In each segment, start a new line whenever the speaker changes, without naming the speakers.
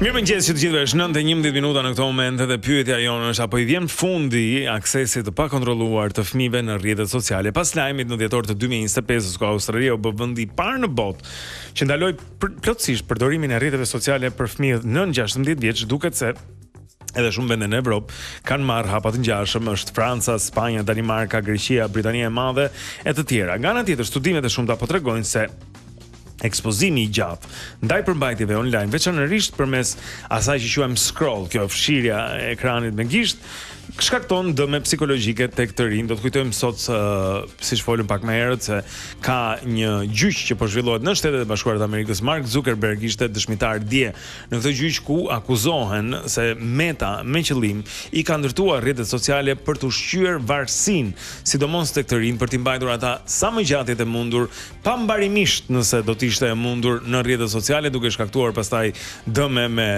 Mirëmëngjes që të gjithëve, është 9:11 minuta në këto momente dhe pyetja jonë është apo I vjen fundi aksesit të pakontrolluar të fëmijëve në rrjetet sociale pas lajmit në dhjetor të 2025 ku Australia u bë vendi I parë në botë që ndaloi plotësisht përdorimin e rrjeteve sociale për fëmijët nën 16 vjeç, duket se edhe shumë vende në Evropë kanë marrë hapa të ngjashëm, është Franca, Spanja, Danimarka, Greqia, Britania e Madhe e të tjera. Nga ana tjetër, studimet e shumta po tregojnë se ekspozimi I gjatë ndaj përmbajtjeve online, veçanërisht përmes asaj që quajmë scroll, kjo fshirja e ekranit me gisht, shkakton dëme psikologjike tek të rinj. Do të kujtojmë sot, siç folëm pak më herët, se ka një gjyq që po zhvillohet në Shtetet e Bashkuara të Amerikës. Mark Zuckerberg ishte dëshmitar dje në këtë gjyq ku akuzohen se Meta me qëllim I ka ndërtuar rrjetet sociale për të ushqyer varësinë, sidomos tek të rinj, për t'i mbajtur ata sa më gjatë jetë mundur, pambarimisht nëse do të ishte e mundur në rrjetet sociale, duke shkaktuar pastaj dëme me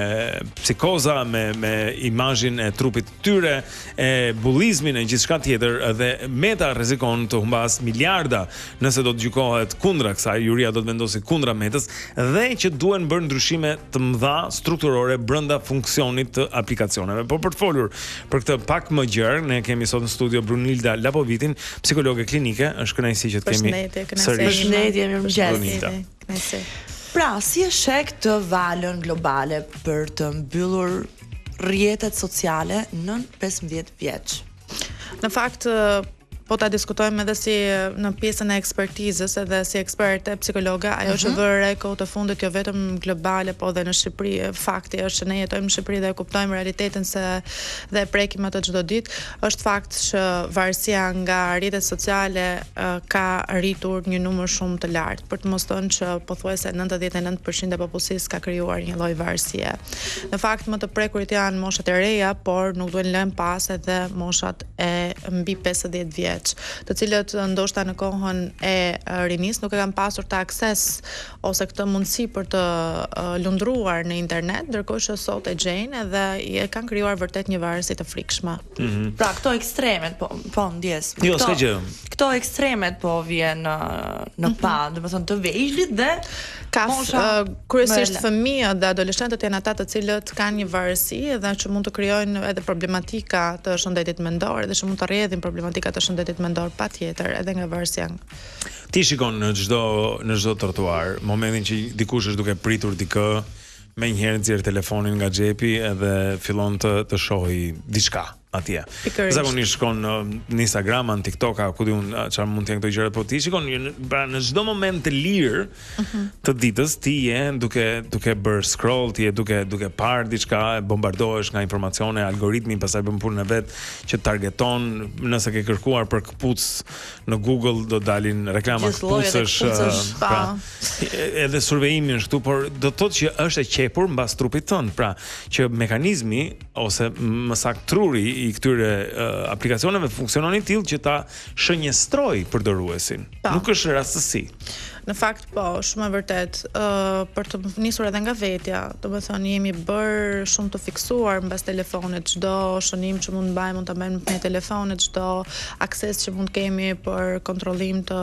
psikoza, me imazhin e trupit të tyre, e bullizmin e gjithçka tjetër, dhe Meta rrezikon të humbas miliarda nëse do të gjykohet kundra kësaj. Juria do të vendosë kundra Metës dhe që duhen bërë ndryshime të mëdha strukturore brenda funksionit të aplikacioneve. Por për të folur për këtë pak më gjerë, ne kemi sot në studio Brunilda Lapovitin, psikologe klinike. Është kënaqësi që të kemi
sërish. Përshëndetje.
Pra, si e sheh këtë valën globale për të mbyllur rrjetet sociale nën 15 vjeç?
Në fakt, po ta diskutojmë edhe si në pjesën e ekspertizës, edhe si eksperte psikologa, ajo që vëre kohë të fundit jo vetëm globale, po edhe në Shqipëri. Fakti është që ne jetojmë në Shqipëri dhe kuptojmë realitetin dhe prekim atë çdo ditë. Është fakt që varësia nga rrjetet sociale ka rritur një numër shumë të lartë, për të mos thënë që pothuajse 99% e popullsisë ka krijuar një lloj varësie. Në fakt më të prekurit janë moshat e reja, por nuk duhen lënë pas edhe moshat e mbi 50 vjeç, të cilët ndoshta në kohën e rinis nuk e kanë pasur të akses ose këtë mundësi për të lundruar në internet, ndërkohë që sot e gjejnë edhe e kanë krijuar vërtet një varësi të frikshme.
Pra këto ekstremet po ndjes.
Jo, s'ka gjë.
Këto ekstremet po vjen në pa, domethënë të vegjëlit dhe
ka kryesisht fëmijët dhe adoleshentët janë ata të cilët kanë një varësi dhe që mund të krijojnë edhe problematika të shëndetit mendor dhe që mund të rrjedhin problematika të shëndetit mendor patjetër edhe nga varësia.
Ti shikon në çdo trotuar, momentin që dikush është duke pritur dikë, me njëherë nxjerr telefonin nga xhepi edhe fillon të shohë diçka atje. Zakonisht shkon në Instagram, në TikTok, ku diun çfarë mund të jenë këto gjëra, po ti shikon në çdo moment të lirë të ditës ti je duke bërë scroll, ti je duke parë diçka, bombardohesh nga informacione, algoritmi pastaj bën punën e vet që targeton. Nëse ke kërkuar për këpucë në Google do dalin reklama këpucësh. Edhe survejimi është këtu, por do të thotë që është e qepur mbas trupit tënd, pra që mekanizmi ose më saktë truri I këtyre aplikacioneve funksionon I tillë që ta shënjestroj përdoruesin. Nuk është rastësi.
Në fakt po, shumë e vërtet, për të nisur edhe nga vetja, domethënë jemi bërë shumë të fiksuar mbas telefonit, çdo shënim që mund ta bëjmë me telefonin, çdo akses që mund kemi për kontrollim të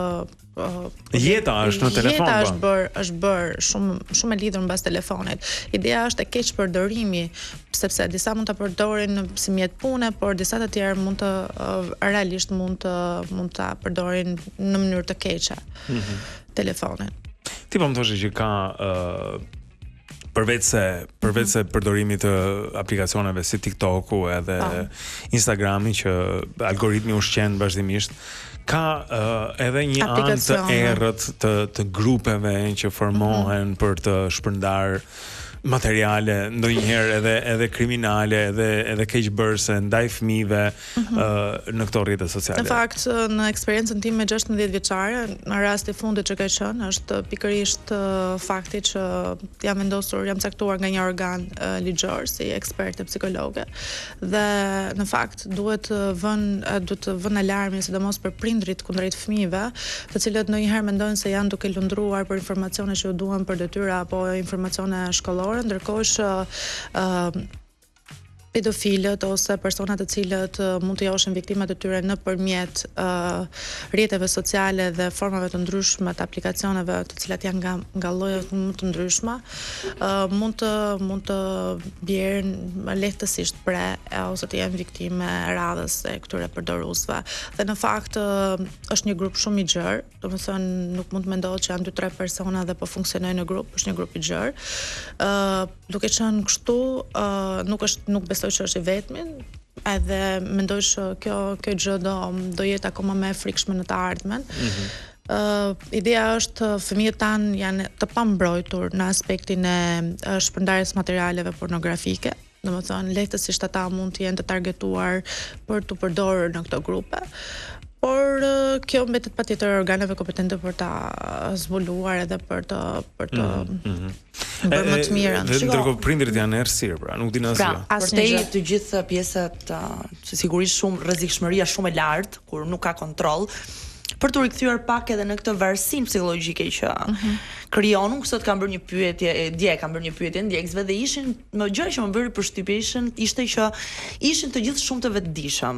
jeta është në telefon.
Jeta është bërë shumë e lidhur mbas telefonit. Ideja është e keq përdorimi, sepse disa mund ta përdorin si mjet pune, por disa të tjerë mund realisht mund ta përdorin në mënyrë të keqe. Telefonin.
Ti po më thoshe që ka përveç se përdorimit të aplikacioneve si TikToku edhe Instagrami që algoritmi ushqen vazhdimisht, ka edhe një anë të errët të grupeve që formohen për të shpërndar materiale, ndonjëherë edhe kriminale, edhe keqbërëse ndaj fëmijëve në këto rrjete sociale.
Në fakt, në eksperiencën tim me 16 vjeçare, në rasti fundit që ka qenë, është pikërisht fakti që jam caktuar nga një organ ligjor si eksperte psikologe, dhe në fakt duhet vën alarmin sidomos për prindrit kundrejt fëmijëve, të cilët ndonjëherë mendojnë se janë duke lundruar për informacione që u duan për detyra apo informacione shkollore, ndërkohë që pedofilët ose personat të cilët mund të joshin viktimat e tyre nëpërmjet rrjeteve sociale dhe formave të ndryshme të aplikacioneve të cilat janë nga lloje më të ndryshme, mund të bjerë lehtësisht ose të jenë viktime radhës e këtyre përdoruesve. Dhe në fakt është një grup shumë i gjerë, domethënë nuk mund të mendohet që janë 2-3 persona dhe po funksionojnë në grup, është një grup i gjerë. Duke qenë kështu, nuk besoj që është i vetmin, edhe mendoj që kjo gjë do jetë akoma më e frikshme në të ardhmen. Ideja është fëmijët tanë janë të pambrojtur në aspektin e shpërndarjes materialeve pornografike. Domethënë lehtësisht ata mund të jenë të targetuar për të përdorur në këto grupe. Por kjo mbetet patjetër organeve kompetente për ta zbuluar edhe për të bërë më të mirën.
Dhe ndërkohë prindërit janë errësirë, pra nuk dinë asgjë.
Për të gjithë pjesët sigurisht shumë rrezikshmëria shumë e lartë kur nuk ka kontroll. Për të rikthyer pak edhe në këtë varësinë psikologjike që krijon, unë sot kam bërë një pyetje, dje kam bërë një pyetje ndjekësve dhe ishin më gjë që më bëri përshtypje ishte që ishin të gjithë shumë të vetëdijshëm.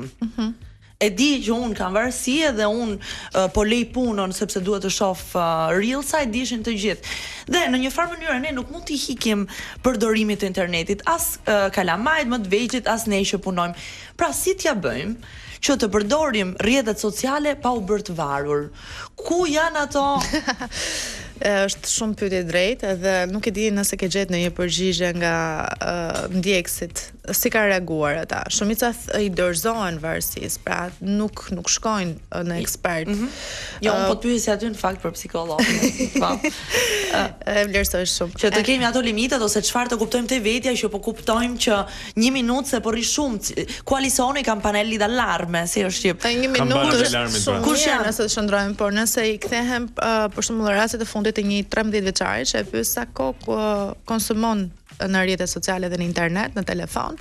E di që unë kam varësi dhe unë po lej punën sepse duhet të shoh reelsa, e dishin të gjithë. Dhe në një farë mënyrë ne nuk mund t'i hikim përdorimit të internetit, as kalamajt më të vegjël, as ne që punojmë. Pra si t'ja bëjmë që të përdorim rrjetet sociale pa u bërë të varur? Ku janë ato?
Është shumë pyetje drejtë dhe nuk e di nëse ke gjetë në një përgjigje nga ndjekësit. Si ka reaguar ata? Shumica I dorëzohen varësisë, pra nuk shkojnë në ekspert.
Jo, unë po të pyesja aty në fakt për psikologin.
E vlerësoj shumë.
Që të kemi ato limitet ose çfarë të kuptojmë te vetja që po kuptojmë që 1 minutë se po rri shumë. Koalicioni kanë paneli d'alarme, si është shqip.
1 minutë është shumë. Kush janë nëse të shndrojmë, por nëse I kthehem për shembull rastet e fundit të një 13 vjeçari që e pyet sa kohë konsumon në rrjetet sociale dhe në internet, në telefon,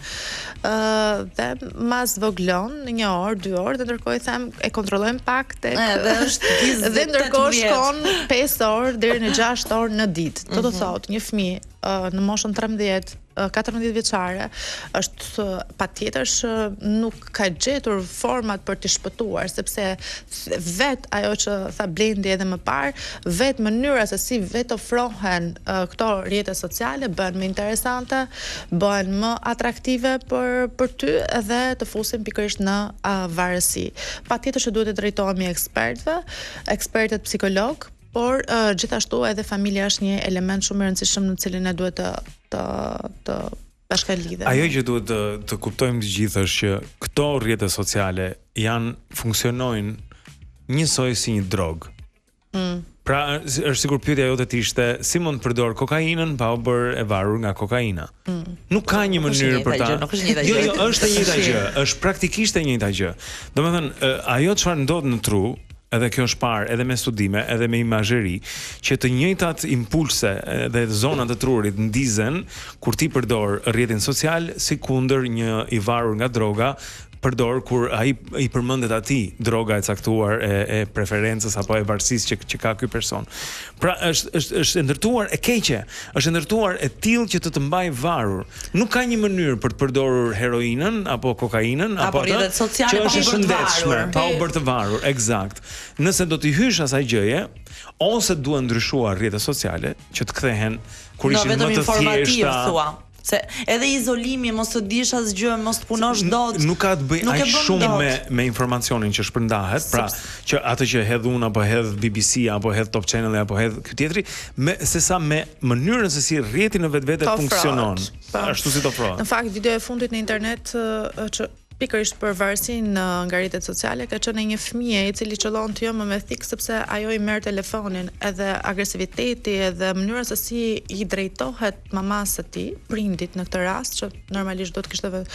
dhe mas voglon 1 orë, 2 orë, dhe ndërkohë I them e kontrollojmë pak tek dhe ndërkohë shkon 5 orë deri në 6 orë në ditë. Do të thotë një fëmijë në moshën 13-14 vjeçare është patjetër që nuk ka gjetur format për të shpëtuar, sepse vet ajo që tha Blendi edhe më parë, vet mënyra se si vet ofrohen këto rrjete sociale bëhen më interesante, bëhen më atraktive për ty dhe të fusin pikërisht në varësi. Patjetër që duhet të drejtohemi ekspertët psikolog, por gjithashtu edhe familja është një element shumë I rëndësishëm në cilin ne duhet të bashkalidhemi.
Ajo që duhet të kuptojmë të gjithë është që këto rrjete sociale funksionojnë njësoj si një drogë. Pra është sigur pyetja jote të ishte si mund të përdor kokainën pa u bërë e varur nga kokaina. Nuk ka një mënyrë për ta. Jo, është e njëjta gjë, është praktikisht e njëjta gjë. Domethënë, ajo çfarë ndodh në tru, edhe kjo është parë edhe me studime, edhe me imazheri, që të njëjtat impulse dhe zonat të trurit ndizen kur ti përdor rrjetin social, si kundër një I varur nga droga përdor kur ai I përmendet atij droga e caktuar e preferencës apo e varësisë që ka ky person. Pra është e ndërtuar e keqe, është e ndërtuar e tillë që të mbajë varur. Nuk ka një mënyrë për të përdorur heroinën apo kokainën apo
rrjetet sociale
që është
pa u bërë të varur.
Pa u bërë të varur, eksakt. Nëse do t'i hysh asaj gjëje, ose duhen ndryshuar rrjetet sociale që të kthehen kur ishin më të thjeshta.
Se edhe izolimi, mos të dish asgjë, mos të punosh dot.
Nuk ka të bëjë aq shumë me informacionin që shpërndahet, pra që atë që hedh unë apo hedh BBC apo hedh Top Channel apo hedh ky tjetri, sesa me mënyrën se si rrjeti në vetvete funksionon. Ashtu si të ofrohet.
Në fakt video e fundit në internet që pikërisht për varësinë nga rrjetet sociale ka qenë një fëmijë I cili qëllon të jo më me thik sepse ajo I merr telefonin, edhe agresiviteti edhe mënyra se si I drejtohet mamas së tij, prindit në këtë rast, që normalisht do të kishte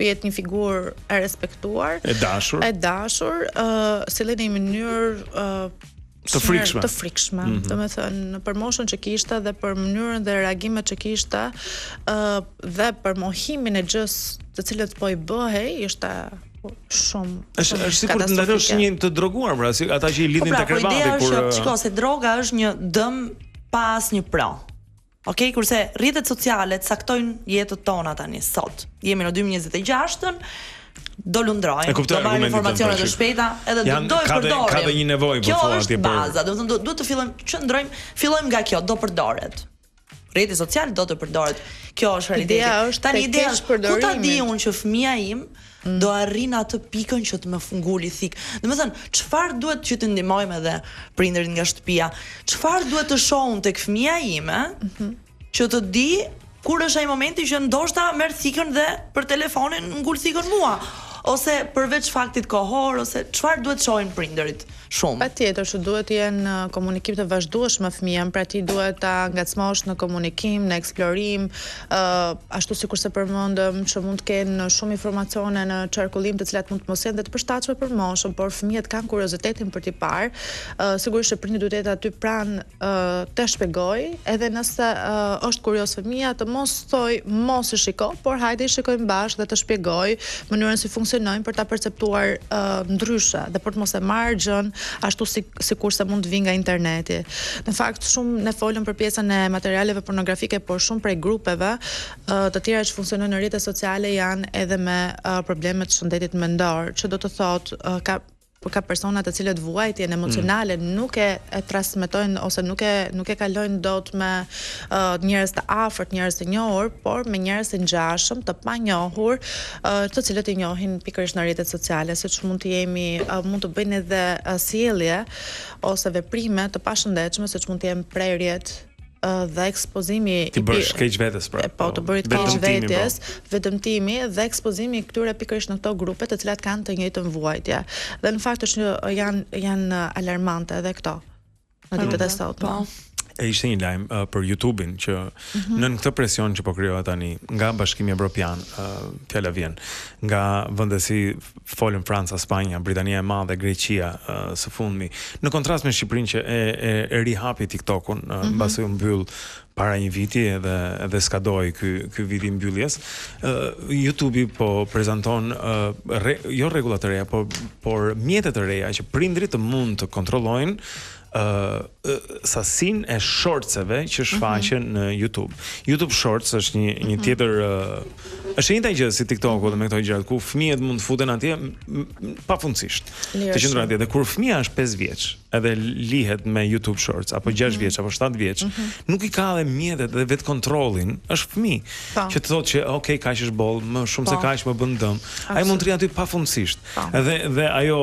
jetë një figurë e respektuar, e dashur, sillen në një mënyrë të frikshme. Domethënë për moshën që kishte dhe për mënyrën dhe reagimet që kishte dhe për mohimin e gjës të cilët po I bëhej, ishte shumë
është sikur të ndalosh një të droguar, pra, si ata që I lidhin te krevati
kur shiko se droga është një dëm pa asnjë pro. Okej, kurse rrjetet sociale caktojnë jetën tona tani sot. Jemi në 2026-ën, do lundrojmë, do marrim informacione të shpejta, edhe do e përdorim.
Ka dhe një nevojë
kjo është baza, do të thonë duhet të fillojmë nga kjo, do përdoret. Rrjeti social do të përdoret. Kjo është realiteti. Tani ideja është ku ta di unë që fëmia im do arrin atë pikën që të më nguli thik. Domethënë, çfarë duhet që të ndihmojmë edhe prindërit nga shtëpia? Çfarë duhet të shohun tek fëmia ime? Që të di kur është ai momenti që ndoshta merr thikën dhe për telefonin ngul thikën mua, ose përveç faktit kohor, ose çfarë duhet shohin prindërit shumë.
Patjetër që duhet të jenë komunikim të vazhdueshëm me fëmijën, pra ti duhet ta ngacmosh në komunikim, në eksplorim, ashtu sikur se përmendëm që mund të kenë shumë informacione në qarkullim të cilat mund të mos jenë dhe të përshtatshme për moshën, por fëmijët kanë kuriozitetin për t'i parë. Sigurisht që prindi duhet të jetë aty pranë të shpjegoj, edhe nëse është kurioz fëmia të mos thoj mos e shiko, por hajde i shikojmë bashkë dhe të shpjegoj mënyrën si funksionojnë për ta perceptuar ndryshe dhe për të mos e marrë gjën ashtu sikur se mund të vinë nga interneti. Në fakt shumë ne folëm për pjesën e materialeve pornografike, por shumë prej grupeve të tjera që funksionojnë në rrjetet sociale janë edhe me probleme të shëndetit mendor, që do të thotë ka persona të cilët vuajtjen emocionale nuk e transmetojnë ose nuk e kalojnë dot me njerëz të afërt, njerëz të njohur, por me njerëz të ngjashëm, të panjohur, të cilët i njohin pikërisht në rrjetet sociale, siç mund të bëjnë edhe sjellje ose veprime të pashëndetshme, siç mund të jenë prerjet dhe ekspozimi
ti bësh keq vetes pra.
Po, të bërit keq vetes, vetëmtimi dhe ekspozimi këtyre pikërisht në këto grupe të cilat kanë të njëjtën vuajtje. Dhe në fakt është janë alarmante edhe këto në ditët e sotme.
Ishte një lajm për YouTube-in që nën këtë presion që po krijohet tani nga Bashkimi Evropian, fjala vjen nga vende si folën Franca, Spanja, Britania e Madhe, Greqia së fundmi, në kontrast me Shqipërinë që e rihapi TikTokun mbasi u mbyll para një viti edhe skadoi ky vit i mbylljes. YouTube-i po prezanton jo rregulla të reja, por mjete të reja që prindrit të mund të kontrollojnë sasin e shortseve që shfaqen në YouTube. YouTube Shorts është një tjetër është një gjë si TikToku dhe me këto gjëra ku fëmijët mund të futen atje pafundësisht. Të qëndron atje dhe kur fëmia është 5 vjeç, edhe lihet me YouTube Shorts apo 6 vjeç apo 7 vjeç, nuk i ka edhe mjetet dhe vetë kontrollin, është fëmijë që të thotë që okay, kaq është boll, më shumë se kaq më bën dëm. Ai mund të rri aty pafundësisht. Dhe ajo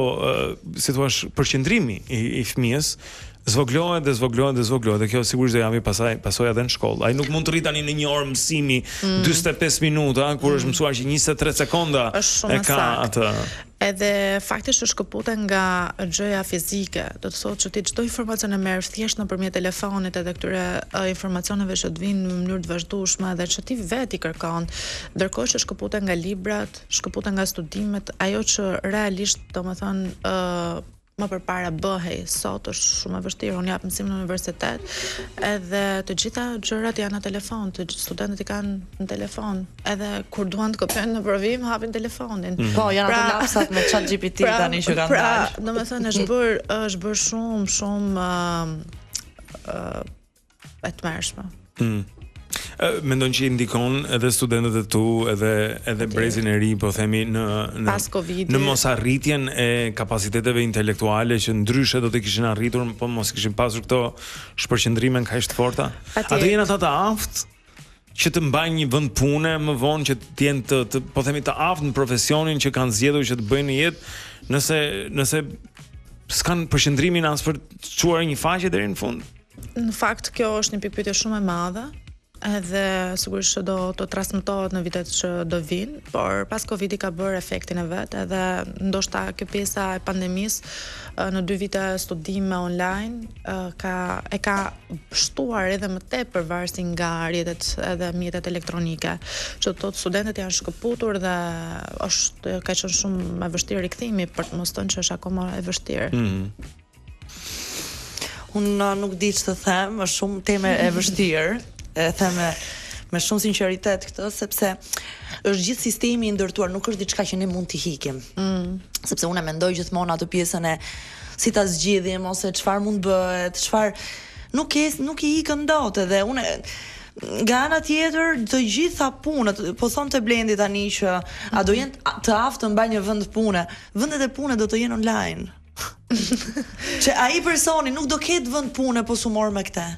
si thua përqendrimi i fëmijës zvoglohet dhe kjo sigurisht do javi pasojë edhe në shkollë. Ai nuk mund të rri tani në një orë mësimi 45 minuta kur është mësuar që 23 sekonda e ka atë.
Edhe faktisht është shkëputur nga gjëja fizike. Do të thotë që ti çdo informacion e merr thjesht nëpërmjet telefonit edhe këtyre informacioneve që të vinë në mënyrë të vazhdueshme dhe që ti vetë i kërkon, ndërkohë që shkëputur nga librat, shkëputur nga studimet, ajo që realisht domethënë më përpara bëhej, sot është shumë e vështirë. Unë jap mësim në universitet, edhe të gjitha gjërat janë në telefon, studentët i kanë në telefon, edhe kur duan të kopjojnë në provim hapin telefonin.
Po, janë ato lapsat me ChatGPT tani që kanë dalë.
Domethënë është bërë shumë e tmerrshme.
Mendon që indikon edhe studentët e tu edhe brezin e ri, po themi në mos arritjen e kapaciteteve intelektuale që ndryshe do të kishin arritur, po mos kishin pasur këto shpërqendrime kaq të forta? Ato janë ata të aftë që të mbajnë një vend pune më vonë, që të jenë të po themi të aftë në profesionin që kanë zgjedhur që të bëjnë në jetë, nëse s'kan përqendrimin as për të çuar një faqe deri në fund.
Në fakt kjo është një pikpyetje shumë e madhe. Edhe sigurisht që do të transmetohet në vitet që do vinë, por pas Covidi ka bërë efektin e vet, edhe ndoshta kjo pjesa e pandemisë në 2 vite studime online e ka shtuar edhe më tepër varësi nga rrjetet edhe mjetet elektronike, që thotë studentët janë shkëputur dhe ka qenë shumë e vështirë rikthimi, për të mos thënë që është akoma e vështirë.
Unë nuk di ç'të them, është shumë temë e vështirë. E them me shumë sinqeritet këtë, sepse është gjithë sistemi i ndërtuar, nuk është diçka që ne mund t'i hikim. Sepse unë mendoj gjithmonë atë pjesën e si ta zgjidhim ose çfarë mund bëhet, çfarë nuk i ikën dot, edhe unë nga ana tjetër të gjitha punët, po thon te Blendi tani që a do jenë të aftë të mbaj një vend pune, vendet e pune do të jenë online. Që ai personi nuk do ketë vend pune po su mor me këtë.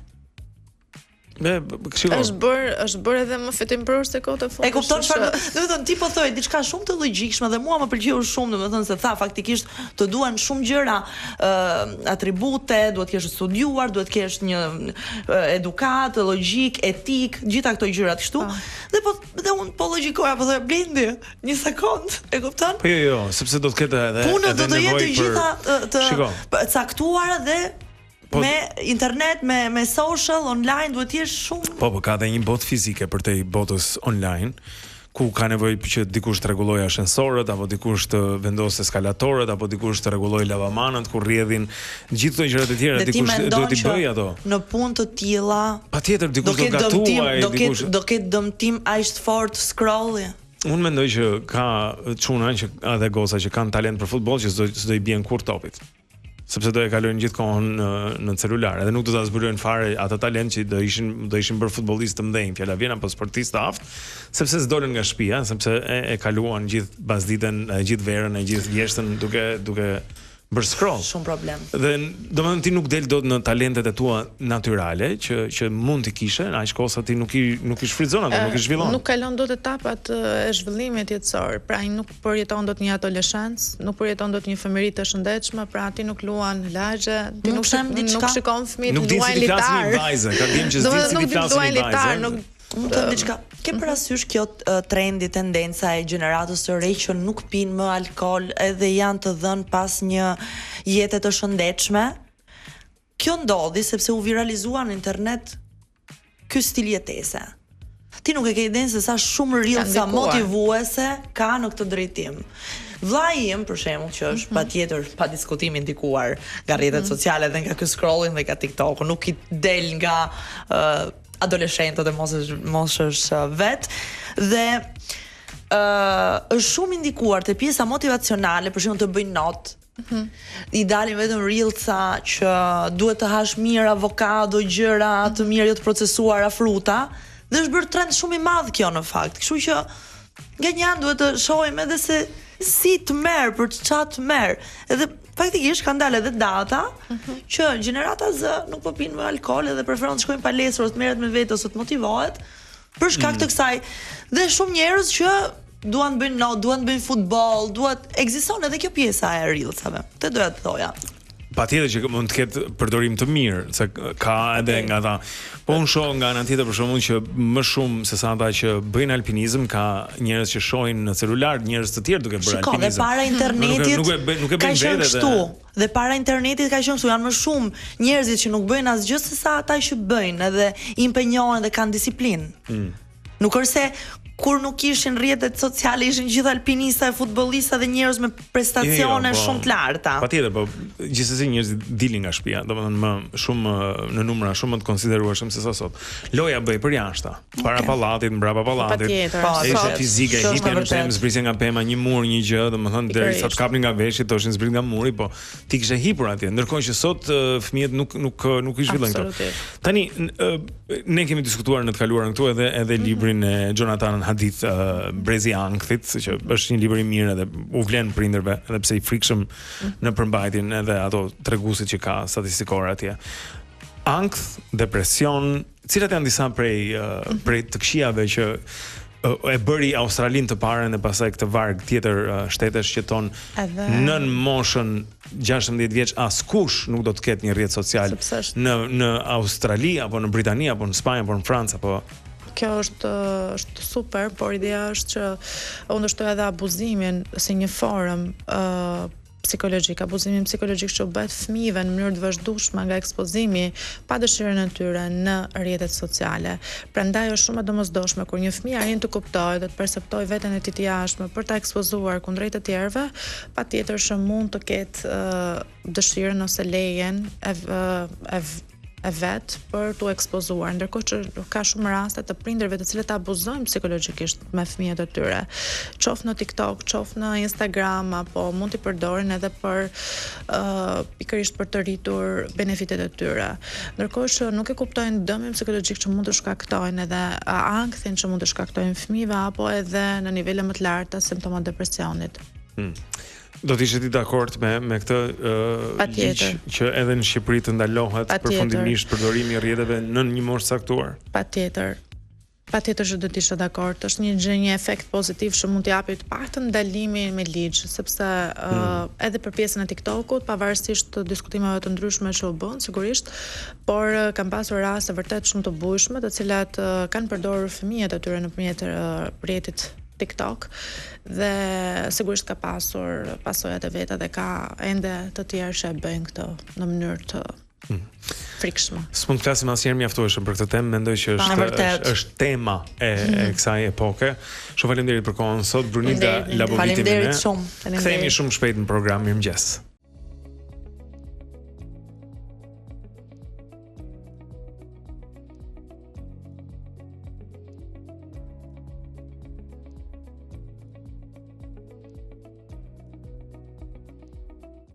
Është bër edhe më fitimprur se kohë të fundit.
E kupton çfarë? Domethënë ti po thoj diçka shumë të logjikshme dhe mua më pëlqeu shumë, domethënë se tha faktikisht të duan shumë gjëra, atribute, duhet të kesh studiuar, duhet të kesh një edukat, logjik, etik, gjitha këto gjëra kështu. Dhe unë po logjikoja, po thoj Blendi, një sekond, e kupton?
Po jo, sepse do të ketë edhe
punët do të jetë të gjitha të caktuara dhe me internet, me social, online, duhet të jesh shumë...
Po, ka dhe një botë fizike për te botës online, ku ka nevojë që dikush të rregullojë ashensorët, apo dikush të vendosë eskalatorët, apo dikush të rregullojë lavamanët, ku rrjedhin gjithë këto gjërat e tjera, dikush do t'i bëjë ato.
Në punë të tilla,
patjetër dikush do gatuaj, dikush
do ketë dëmtim aq të fortë scrolli.
Unë mendoj që ka çuna që edhe goca që kanë talent për futboll që s'do i bien kur topit. Sepse do e kalojnë gjithë kohën në celular, edhe nuk do ta zbulojnë fare atë talent që do ishin bërë futbollistë të mëdhenj, fjala vjen apo sportistë aftë, sepse s'dolën nga shtëpia, sepse e kaluan gjithë pasditën, gjithë verën, gjithë vjeshtën duke bërë scroll.
Shumë problem.
Dhe domethënë ti nuk del dot në talentet e tua natyrale që mund t'i kishe, aq kohë sa ti nuk i shfrytëzon ato, nuk i zhvillon.
Nuk kalon dot etapat e zhvillimit jetësor. Pra ai nuk përjeton dot një adoleshencë, nuk përjeton dot një fëmijëri të shëndetshme, pra ti nuk luan lagje, ti nuk shikon fëmijë luajnë litar.
Ka dim që s'di si flasin vajzë.
Mund të them diçka. Ke parasysh kjo trendi, tendenca e gjeneratës së re që nuk pinë më alkool edhe janë të dhënë pas një jete të shëndetshme? Kjo ndodhi sepse u viralizua në internet ky stil jetese. Ti nuk e ke idenë se sa shumë reelsa motivuese ka në këtë drejtim. Vllai im për shembull që është patjetër pa diskutim i ndikuar nga rrjetet sociale dhe nga ky scrolling dhe nga TikTok, nuk i del nga adoleshentët e moshës vet dhe është shumë indikuar te pjesa motivacionale, për shembull të bëjnë not. I dalin vetëm reelsa që duhet të hash mirë avokado, gjëra të mirë jo të procesuara, fruta, dhe është bërë trend shumë i madh kjo në fakt. Kështu që nga një anë duhet të shohim edhe se si të merr për çat të merr. Edhe faktikisht kanë dalë edhe data që gjenerata Z nuk po pinë më alkool dhe preferon të shkojnë palestër ose të merret me vetë ose të motivohet për shkak të kësaj. Dhe shumë njerëz që duan të bëjnë not, duan të bëjnë futboll, ekziston edhe kjo pjesa e reelsave. Te doja të thoja.
Patjetër që mund të ketë përdorim të mirë, se ka edhe nga ata. Po unë shoh nga ana tjetër për shkakun që më shumë se sa ata që bëjnë alpinizëm ka njerëz që shohin në celular njerëz të tjerë duke bërë alpinizëm.
Dhe para internetit
nuk e bëjnë vetë
kështu. Dhe para internetit ka qenë kështu, janë më shumë njerëzit që nuk bëjnë asgjë se sa ata që bëjnë, edhe impenjohen dhe kanë disiplinë. Nuk është se kur nuk ishin rrjetet sociale ishin gjithë alpinista e futbollista dhe njerëz me prestacione shumë të larta.
Patjetër, po gjithsesi njerëzit dilin nga shtëpia, domethënë më shumë në numra shumë më të konsiderueshëm se sa sot. Loja bëj për jashta, para pallatit, mbrapa pallatit. Ishte fizike, hipën në pemë, zbrisje nga pema, një mur, një gjë, domethënë derisa të kapnin nga veshit, toshin zbrit nga muri, po ti kishe hipur atje. Ndërkohë që sot fëmijët nuk i zhvillojnë këto. Tani ne kemi diskutuar në të kaluarën këtu edhe librin e Jonathan Hadith, Brezi Ankthit, që është një libër i mirë edhe u vlen prindërve, edhe pse i frikshëm në përmbajtjen edhe ato treguesit që ka statistikor atje. Ankth, depresion, cilat janë disa prej të këqijave që e bëri Australinë të parën dhe pastaj këtë varg tjetër shtetesh që ton nën moshën 16 vjeç askush nuk do të ketë një rrjet social në Australi apo në Britani apo në Spanjë apo në Francë apo
kjo është super, por ideja është që unë shtoj edhe abuzimin si një formë psikologjik, abuzimin psikologjik që bëhet fëmijëve në mënyrë të vazhdueshme nga ekspozimi pa dëshirën e tyre në rrjetet sociale. Prandaj është shumë e domosdoshme kur një fëmijë arrin të kuptojë dhe të perceptojë veten e tij të jashtme për ta ekspozuar kundrejt të tjerëve, patjetër që mund të ketë dëshirën ose lejen e vet për t'u ekspozuar, ndërkohë që ka shumë raste të prindërve të cilët abuzojnë psikologjikisht me fëmijët e tyre, qoftë në TikTok, qoftë në Instagram, apo mund t'i përdorin edhe për pikërisht për të rritur benefitet e tyre. Ndërkohë që nuk e kuptojnë dëmin psikologjik që mund të shkaktojnë edhe ankthin që mund të shkaktojnë fëmijëve apo edhe në nivele më të larta simptomat depresionit.
Do të ishit i dakord me këtë ligj që edhe në Shqipëri të ndalohet përfundimisht përdorimi i rrjeteve në një moshë caktuar?
Patjetër. Patjetër që do të isha dakord. Është një efekt pozitiv që mund të japë të paktën ndalimin me ligj, sepse edhe për pjesën e TikTokut, pavarësisht të diskutimeve të ndryshme që u bën, sigurisht, por kam pasur raste vërtet shumë të bujshme, të cilat kanë përdorur fëmijët e tyre nëpërmjet rrjetit TikTok dhe sigurisht ka pasur pasojat e veta dhe ka ende të tjerë që e bëjnë këtë në mënyrë të frikshme.
S'mund të flasim asnjëherë mjaftueshëm për këtë temë, mendoj që është tema e kësaj epoke. Shumë faleminderit për kohën sot, Brunilda Laboviti.
Faleminderit shumë.
Kthehemi shumë shpejt në program. Mirëmëngjes.